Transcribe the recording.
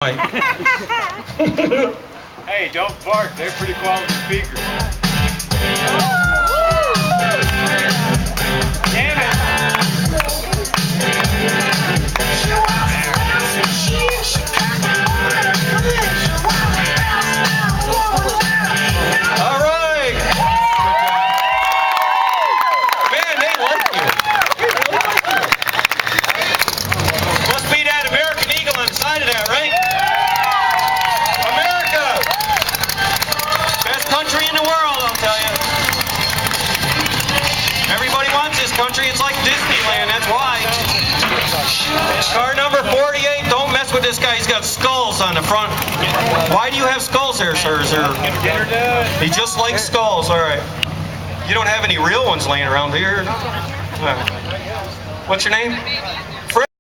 Hey, don't bark. They're pretty quality speakers. Damn it. All right. Man, they like you. Must be that American Eagle on the side of that, right? America. Best country in the world, I'll tell you. Everybody wants this country. It's like Disneyland, that's why. Car number 48, don't mess with this guy. He's got skulls on the front. Why do you have skulls here, sir? He just likes skulls, all right. You don't have any real ones laying around here? What's your name?